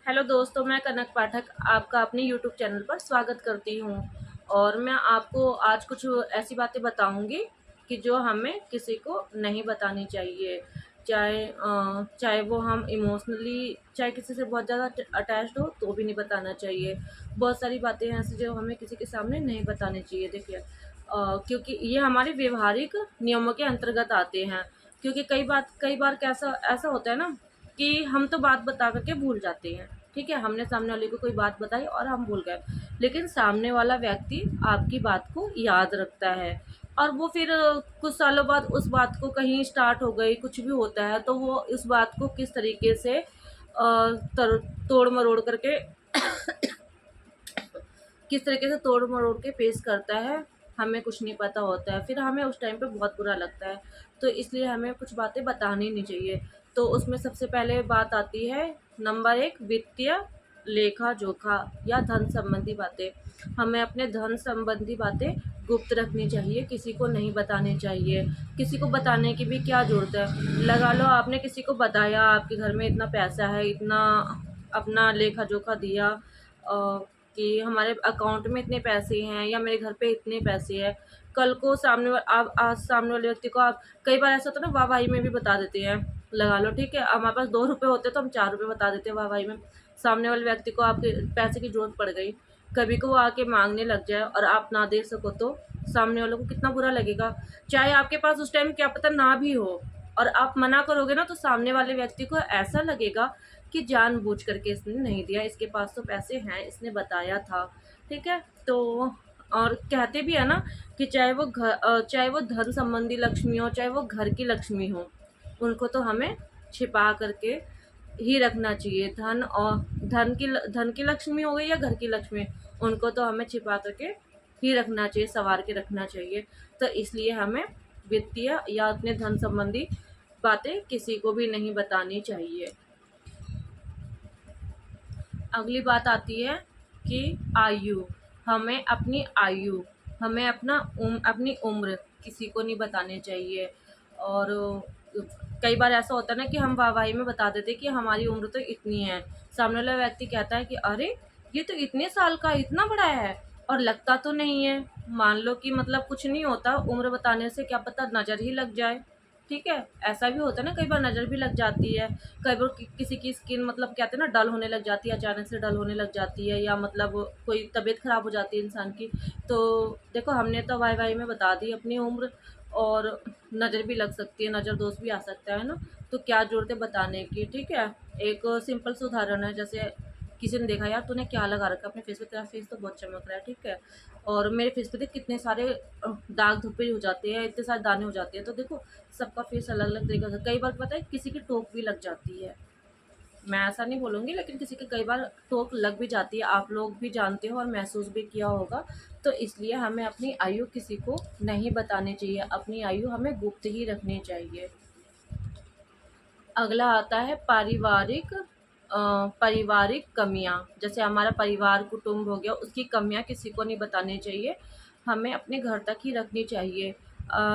Hello दोस्तों, मैं कनक पाठक आपका अपने यूट्यूब चैनल पर स्वागत करती हूँ। और मैं आपको आज कुछ ऐसी बातें बताऊँगी कि जो हमें किसी को नहीं बतानी चाहिए। चाहे वो हम इमोशनली चाहे किसी से बहुत ज़्यादा अटैच्ड हो तो भी नहीं बताना चाहिए। बहुत सारी बातें हैं ऐसी जो हमें किसी के सामने नहीं बतानी चाहिए। देखिए, क्योंकि ये हमारे व्यवहारिक नियमों के अंतर्गत आते हैं। क्योंकि कई बार कैसा ऐसा होता है ना कि हम तो बात बता कर के भूल जाते हैं। ठीक है, हमने सामने वाले को कोई बात बताई और हम भूल गए, लेकिन सामने वाला व्यक्ति आपकी बात को याद रखता है। और वो फिर कुछ सालों बाद उस बात को कहीं स्टार्ट हो गई, कुछ भी होता है तो वो इस बात को किस तरीके से तोड़ मरोड़ करके तोड़ मरोड़ के पेश करता है, हमें कुछ नहीं पता होता है। फिर हमें उस टाइम पे बहुत बुरा लगता है। तो इसलिए हमें कुछ बातें बतानी नहीं चाहिए। तो उसमें सबसे पहले बात आती है नंबर 1, वित्तीय लेखा जोखा या धन संबंधी बातें। हमें अपने धन संबंधी बातें गुप्त रखनी चाहिए, किसी को नहीं बतानी चाहिए। किसी को बताने की भी क्या ज़रूरत है। लगा लो आपने किसी को बताया आपके घर में इतना पैसा है, इतना अपना लेखा जोखा दिया कि हमारे अकाउंट में इतने पैसे हैं या मेरे घर पे इतने पैसे हैं। कल को आप आज सामने वाले व्यक्ति को आप कई बार ऐसा होता है ना, वाहवाही में भी बता देते हैं। लगा लो ठीक है, हमारे पास 2 रुपए होते तो हम 4 रुपए बता देते हैं वाहवाही में। सामने वाले व्यक्ति को आपके पैसे की ज़रूरत पड़ गई, कभी को वो आके माँगने लग जाए और आप ना दे सको तो सामने वालों को कितना बुरा लगेगा। चाहे आपके पास उस टाइम क्या पता ना भी हो और आप मना करोगे ना, तो सामने वाले व्यक्ति को ऐसा लगेगा कि जानबूझ करके इसने नहीं दिया, इसके पास तो पैसे हैं, इसने बताया था। ठीक है? तो और कहते भी है ना कि चाहे वो धन संबंधी लक्ष्मी हो, चाहे वो घर की लक्ष्मी हो, उनको तो हमें छिपा करके ही रखना चाहिए। धन की लक्ष्मी हो गई या घर की लक्ष्मी, उनको तो हमें छिपा करके ही रखना चाहिए, सँवार के रखना चाहिए। तो इसलिए हमें वित्तीय या अपने धन संबंधी बातें किसी को भी नहीं बतानी चाहिए। अगली बात आती है कि आयु। हमें अपनी आयु, हमें अपनी उम्र किसी को नहीं बतानी चाहिए। और कई बार ऐसा होता है ना कि हम वाहवाही में बता देते हैं कि हमारी उम्र तो इतनी है। सामने वाला व्यक्ति कहता है कि अरे! ये तो इतने साल का इतना बड़ा है और लगता तो नहीं है। मान लो कि मतलब कुछ नहीं होता, उम्र बताने से क्या पता नज़र ही लग जाए। ठीक है? ऐसा भी होता है ना, कई बार नज़र भी लग जाती है। कई बार किसी की स्किन मतलब कहते हैं ना डल होने लग जाती है, अचानक से डल होने लग जाती है, या मतलब कोई तबीयत ख़राब हो जाती है इंसान की। तो देखो, हमने तो वाई-वाई में बता दी अपनी उम्र, और नज़र भी लग सकती है, नज़र दोष भी आ सकता है ना, तो क्या ज़रूरत है बताने की। ठीक है? एक सिंपल सा उदाहरण है, जैसे किसी ने देखा, यार तूने क्या लगा रखा है अपने फेस पे, तेरा फेस तो बहुत चमक रहा है। ठीक है? और मेरे फेस पे देख कितने सारे दाग धब्बे हो जाते हैं, इतने सारे दाने हो जाते हैं। तो देखो, सबका फेस अलग अलग तरीके का, कई बार पता है किसी की टोक भी लग जाती है। मैं ऐसा नहीं बोलूँगी, लेकिन किसी की कई बार टोक लग भी जाती है, आप लोग भी जानते हो और महसूस भी किया होगा। तो इसलिए हमें अपनी आयु किसी को नहीं बतानी चाहिए, अपनी आयु हमें गुप्त ही रखनी चाहिए। अगला आता है पारिवारिक कमियाँ। जैसे हमारा परिवार, कुटुंब हो गया, उसकी कमियाँ किसी को नहीं बतानी चाहिए, हमें अपने घर तक ही रखनी चाहिए।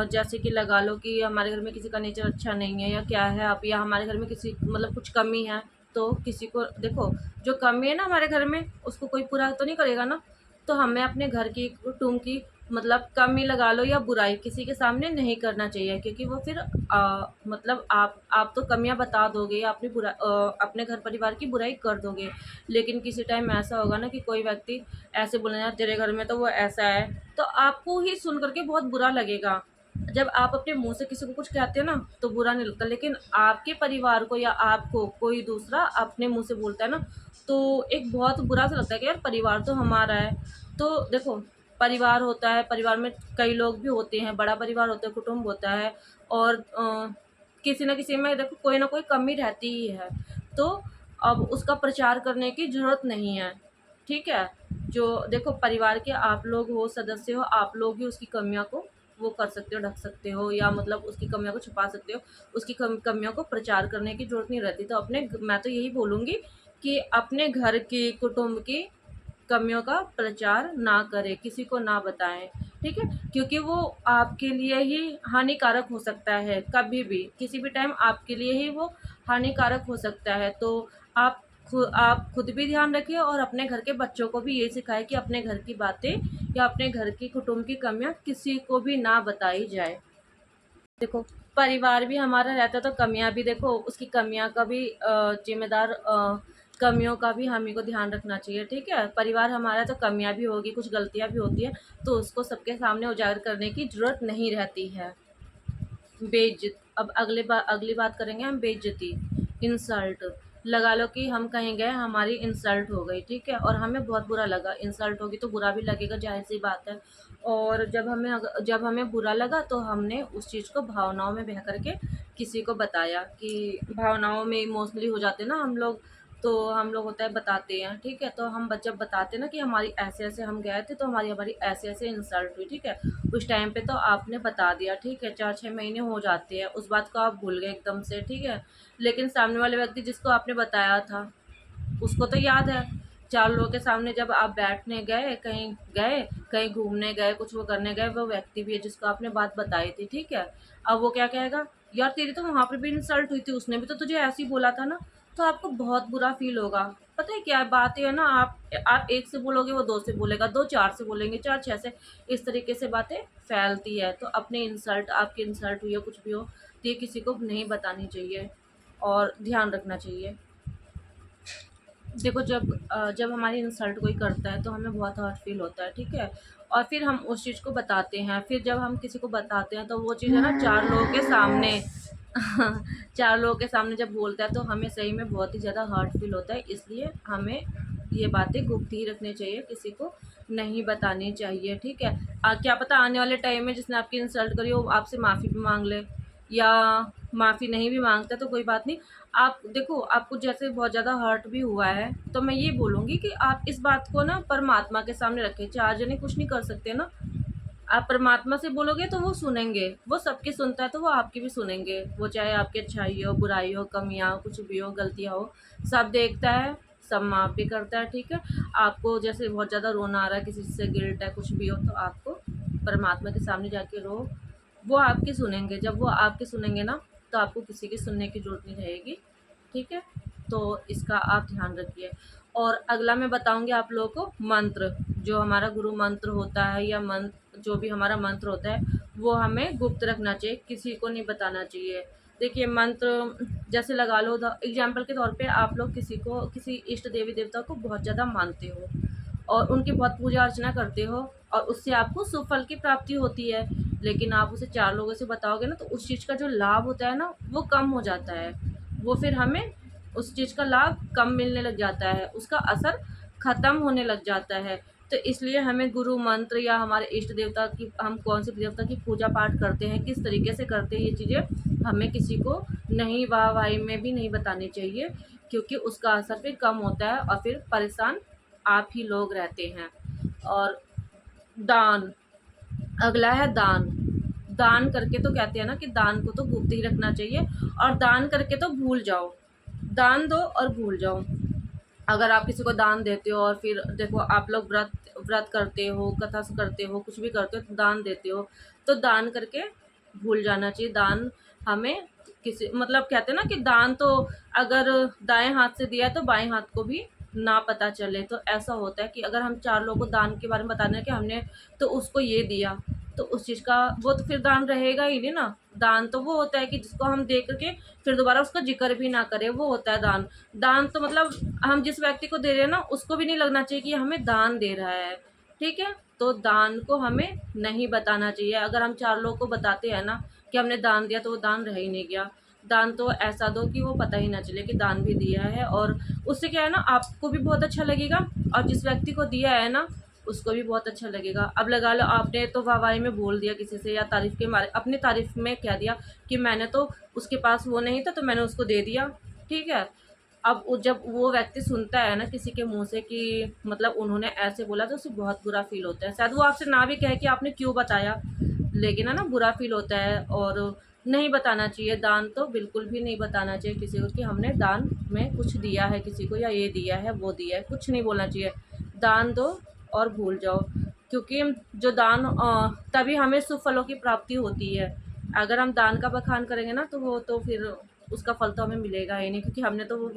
जैसे कि लगा लो कि हमारे घर में किसी का नेचर अच्छा नहीं है या क्या है, अब या हमारे घर में किसी मतलब कुछ कमी है, तो किसी को देखो, जो कमी है ना हमारे घर में, उसको कोई पूरा तो नहीं करेगा ना। तो हमें अपने घर की, कुटुंब की मतलब कमी लगा लो या बुराई किसी के सामने नहीं करना चाहिए, क्योंकि वो फिर मतलब आप तो कमियां बता दोगे या अपने घर परिवार की बुराई कर दोगे। लेकिन किसी टाइम ऐसा होगा ना कि कोई व्यक्ति ऐसे बोले, यार तेरे घर में तो वो ऐसा है, तो आपको ही सुन करके बहुत बुरा लगेगा। जब आप अपने मुंह से किसी को कुछ कहते हो ना तो बुरा नहीं लगता, लेकिन आपके परिवार को या आपको कोई दूसरा अपने मुंह से बोलता है ना, तो एक बहुत बुरा सा लगता है कि यार परिवार तो हमारा है। तो देखो, परिवार होता है, परिवार में कई लोग भी होते हैं, बड़ा परिवार होता है, कुटुंब होता है, और किसी न किसी में देखो कोई ना कोई कमी रहती ही है। तो अब उसका प्रचार करने की ज़रूरत नहीं है। ठीक है? जो देखो, परिवार के आप लोग हो, सदस्य हो, आप लोग ही उसकी कमियों को वो कर सकते हो, ढक सकते हो, या मतलब उसकी कमियों को छुपा सकते हो। उसकी कमियों को प्रचार करने की ज़रूरत नहीं रहती। तो मैं तो यही बोलूँगी कि अपने घर की, कुटुंब की कमियों का प्रचार ना करें, किसी को ना बताएँ। ठीक है? क्योंकि वो आपके लिए ही हानिकारक हो सकता है, कभी भी, किसी भी टाइम आपके लिए ही वो हानिकारक हो सकता है। तो आप आप खुद भी ध्यान रखें और अपने घर के बच्चों को भी ये सिखाएं कि अपने घर की बातें या अपने घर की कुटुंब की कमियां किसी को भी ना बताई जाए। देखो, परिवार भी हमारा रहता है तो कमियां भी देखो, उसकी कमियां का भी जिम्मेदार कमियों का भी हम ही को ध्यान रखना चाहिए। ठीक है, परिवार हमारा है तो कमियां भी होगी, कुछ गलतियां भी होती है, तो उसको सबके सामने उजागर करने की जरूरत नहीं रहती है। बेइज्जत, अब अगली बात करेंगे हम बेइज्जती, इंसल्ट। लगा लो कि हम कहीं गए, हमारी इंसल्ट हो गई, ठीक है, और हमें बहुत बुरा लगा। इंसल्ट होगी तो बुरा भी लगेगा, जाहिर सी बात है। और जब हमें बुरा लगा तो हमने उस चीज़ को भावनाओं में बह करके किसी को बताया, कि भावनाओं में इमोशनली हो जाते हैं ना हम लोग, तो हम लोग होता है बताते हैं। ठीक है, तो हम जब बताते हैं ना कि हमारी ऐसे ऐसे हम गए थे तो हमारी ऐसे ऐसे इंसल्ट हुई, ठीक है, उस टाइम पे तो आपने बता दिया, ठीक है, 4-6 महीने हो जाते हैं, उस बात को आप भूल गए एकदम से, ठीक है, लेकिन सामने वाले व्यक्ति जिसको आपने बताया था उसको तो याद है। 4 लोगों के सामने जब आप बैठने गए, कहीं घूमने गए, कुछ वो करने गए, वो व्यक्ति भी है जिसको आपने बात बताई थी, ठीक है। अब वो क्या कहेगा, यार तेरी तो वहाँ पे भी इंसल्ट हुई थी, उसने भी तो तुझे ऐसे ही बोला था ना। तो आपको बहुत बुरा फ़ील होगा। पता है क्या बात है ना, आप 1 से बोलोगे, वो 2 से बोलेगा, 2 4 से बोलेंगे, 4 6 से, इस तरीके से बातें फैलती है। तो अपने इंसल्ट, आपकी इंसल्ट हुई हो, कुछ भी हो, तो ये किसी को नहीं बतानी चाहिए और ध्यान रखना चाहिए। देखो, जब हमारी इंसल्ट कोई करता है तो हमें बहुत हर्ट फील होता है, ठीक है, और फिर हम उस चीज़ को बताते हैं। फिर जब हम किसी को बताते हैं तो वो चीज़ है ना 4 लोगों के सामने 4 लोगों के सामने जब बोलता है तो हमें सही में बहुत ही ज़्यादा हर्ट फील होता है। इसलिए हमें ये बातें गुप्त ही रखनी चाहिए, किसी को नहीं बतानी चाहिए, ठीक है। क्या पता आने वाले टाइम में जिसने आपकी इंसल्ट करी हो आपसे माफ़ी भी मांग ले, या माफ़ी नहीं भी मांगता तो कोई बात नहीं। आप देखो, आपको जैसे बहुत ज़्यादा हर्ट भी हुआ है तो मैं ये बोलूँगी कि आप इस बात को ना परमात्मा के सामने रखें। 4 जने कुछ नहीं कर सकते ना, आप परमात्मा से बोलोगे तो वो सुनेंगे, वो सबकी सुनता है तो वो आपकी भी सुनेंगे। वो चाहे आपकी अच्छाई हो, बुराई हो, कमियाँ हो, कुछ भी हो, गलतियाँ हो, सब देखता है, सब माफ़ भी करता है, ठीक है। आपको जैसे बहुत ज़्यादा रोना आ रहा है, किसी से गिल्ट है, कुछ भी हो, तो आपको परमात्मा के सामने जाके रो, वो आपकी सुनेंगे। जब वो आपकी सुनेंगे ना तो आपको किसी की सुनने की ज़रूरत नहीं रहेगी, ठीक है। तो इसका आप ध्यान रखिए। और अगला मैं बताऊँगी आप लोगों को मंत्र, जो हमारा गुरु मंत्र होता है या मंत्र, जो भी हमारा मंत्र होता है वो हमें गुप्त रखना चाहिए, किसी को नहीं बताना चाहिए। देखिए, मंत्र जैसे लगा लो, एग्जाम्पल के तौर पे आप लोग किसी इष्ट देवी देवता को बहुत ज़्यादा मानते हो और उनकी बहुत पूजा अर्चना करते हो और उससे आपको सुफल की प्राप्ति होती है, लेकिन आप उसे 4 लोगों से बताओगे ना तो उस चीज़ का जो लाभ होता है ना वो कम हो जाता है। वो फिर हमें उस चीज़ का लाभ कम मिलने लग जाता है, उसका असर ख़त्म होने लग जाता है। तो इसलिए हमें गुरु मंत्र या हमारे इष्ट देवता की, हम कौन से देवता की पूजा पाठ करते हैं, किस तरीके से करते हैं, ये चीज़ें हमें किसी को नहीं, वाहवाही में भी नहीं बतानी चाहिए, क्योंकि उसका असर फिर कम होता है और फिर परेशान आप ही लोग रहते हैं। और दान, अगला है दान। दान करके तो कहते हैं ना कि दान को तो गुप्त ही रखना चाहिए, और दान करके तो भूल जाओ, दान दो और भूल जाओ। अगर आप किसी को दान देते हो और फिर देखो आप लोग व्रत व्रत करते हो, कथा करते हो, कुछ भी करते हो, तो दान देते हो, तो दान करके भूल जाना चाहिए। दान हमें किसी, मतलब कहते हैं ना कि दान तो अगर दाएं हाथ से दिया है तो बाएं हाथ को भी ना पता चले। तो ऐसा होता है कि अगर हम 4 लोगों को दान के बारे में बताना है कि हमने तो उसको ये दिया, तो उस चीज़ का वो तो फिर दान रहेगा ही नहीं ना। दान तो वो होता है कि जिसको हम दे करके फिर दोबारा उसका जिक्र भी ना करें, वो होता है दान। दान तो मतलब हम जिस व्यक्ति को दे रहे हैं ना उसको भी नहीं लगना चाहिए कि ये हमें दान दे रहा है, ठीक है। तो दान को हमें नहीं बताना चाहिए। अगर हम 4 लोगों को बताते हैं ना कि हमने दान दिया तो वो दान रह ही नहीं गया। दान तो ऐसा दो कि वो पता ही ना चले कि दान भी दिया है, और उससे क्या है ना, आपको भी बहुत अच्छा लगेगा और जिस व्यक्ति को दिया है ना उसको भी बहुत अच्छा लगेगा। अब लगा लो आपने तो वाहवाही में बोल दिया किसी से, या तारीफ़ के मारे अपनी तारीफ़ में कह दिया कि मैंने तो, उसके पास वो नहीं था तो मैंने उसको दे दिया, ठीक है। अब जब वो व्यक्ति सुनता है ना किसी के मुँह से कि मतलब उन्होंने ऐसे बोला, तो उसे बहुत बुरा फ़ील होता है। शायद वो आपसे ना भी कहे कि आपने क्यों बताया, लेकिन है ना बुरा फ़ील होता है। और नहीं बताना चाहिए, दान तो बिल्कुल भी नहीं बताना चाहिए किसी को कि हमने दान में कुछ दिया है किसी को, या ये दिया है, वो दिया है, कुछ नहीं बोलना चाहिए। दान दो और भूल जाओ, क्योंकि जो दान तभी हमें सुफलों की प्राप्ति होती है। अगर हम दान का बखान करेंगे ना तो वो तो फिर उसका फल तो हमें मिलेगा ही नहीं, क्योंकि हमने तो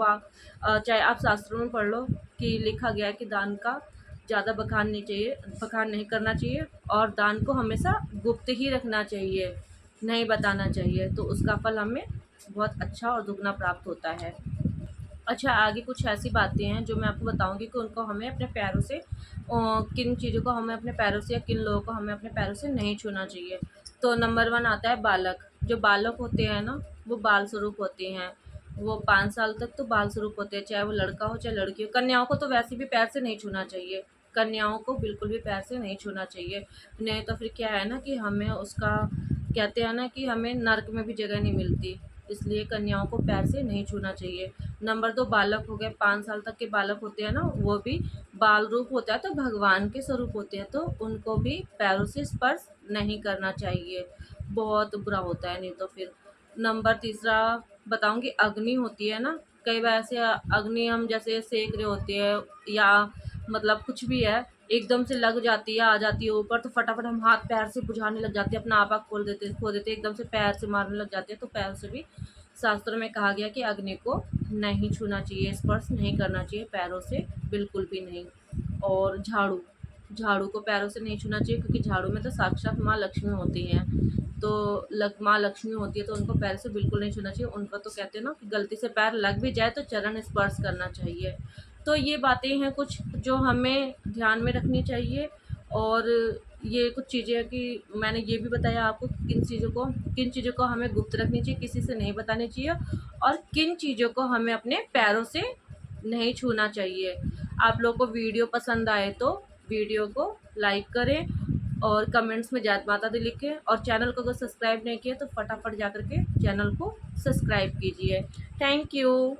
चाहे आप शास्त्रों में पढ़ लो कि लिखा गया है कि दान का ज़्यादा बखान नहीं करना चाहिए, और दान को हमेशा गुप्त ही रखना चाहिए, नहीं बताना चाहिए, तो उसका फल हमें बहुत अच्छा और दुगना प्राप्त होता है। अच्छा, आगे कुछ ऐसी बातें हैं जो मैं आपको बताऊँगी कि उनको हमें अपने पैरों से किन चीज़ों को हमें अपने पैरों से या किन लोगों को हमें अपने पैरों से नहीं छूना चाहिए। तो नंबर 1 आता है बालक। जो बालक होते हैं ना, वो बाल स्वरूप होते हैं। वो 5 साल तक तो बाल स्वरूप होते हैं, चाहे वो लड़का हो चाहे लड़की हो। कन्याओं को तो वैसे भी पैर से नहीं छूना चाहिए। कन्याओं को बिल्कुल भी पैर से नहीं छूना चाहिए। नहीं तो फिर क्या है ना कि हमें उसका कहते हैं ना कि हमें नर्क में भी जगह नहीं मिलती। इसलिए कन्याओं को पैर से नहीं छूना चाहिए। नंबर 2 बालक हो गए, 5 साल तक के बालक होते हैं ना, वो भी बाल रूप होता है तो भगवान के स्वरूप होते हैं, तो उनको भी पैरों से स्पर्श नहीं करना चाहिए, बहुत बुरा होता है नहीं तो फिर। नंबर तीसरा बताऊंगी, अग्नि होती है ना, कई बार ऐसे अग्नि हम जैसे सेक रहे होते हैं या मतलब कुछ भी है, एकदम से लग जाती है, आ जाती है ऊपर, तो फटाफट हम हाथ पैर से बुझाने लग जाते हैं, अपना आपा खो देते एकदम से पैर से मारने लग जाते हैं, तो पैर से भी शास्त्रों में कहा गया कि अग्नि को नहीं छूना चाहिए, स्पर्श नहीं करना चाहिए पैरों से, बिल्कुल भी नहीं। और झाड़ू, झाड़ू को पैरों से नहीं छूना चाहिए, क्योंकि झाड़ू में तो साक्षात माँ लक्ष्मी होती हैं, तो माँ लक्ष्मी होती है, तो उनको पैर से बिल्कुल नहीं छूना चाहिए। उनका तो कहते हैं ना कि गलती से पैर लग भी जाए तो चरण स्पर्श करना चाहिए। तो ये बातें हैं कुछ जो हमें ध्यान में रखनी चाहिए। और ये कुछ चीज़ें हैं कि मैंने ये भी बताया आपको कि किन चीज़ों को हमें गुप्त रखनी चाहिए, किसी से नहीं बतानी चाहिए, और किन चीज़ों को हमें अपने पैरों से नहीं छूना चाहिए। आप लोगों को वीडियो पसंद आए तो वीडियो को लाइक करें, और कमेंट्स में जय माता दी लिखें, और चैनल को अगर सब्सक्राइब नहीं किया तो फटाफट जा कर के चैनल को सब्सक्राइब कीजिए। Thank you.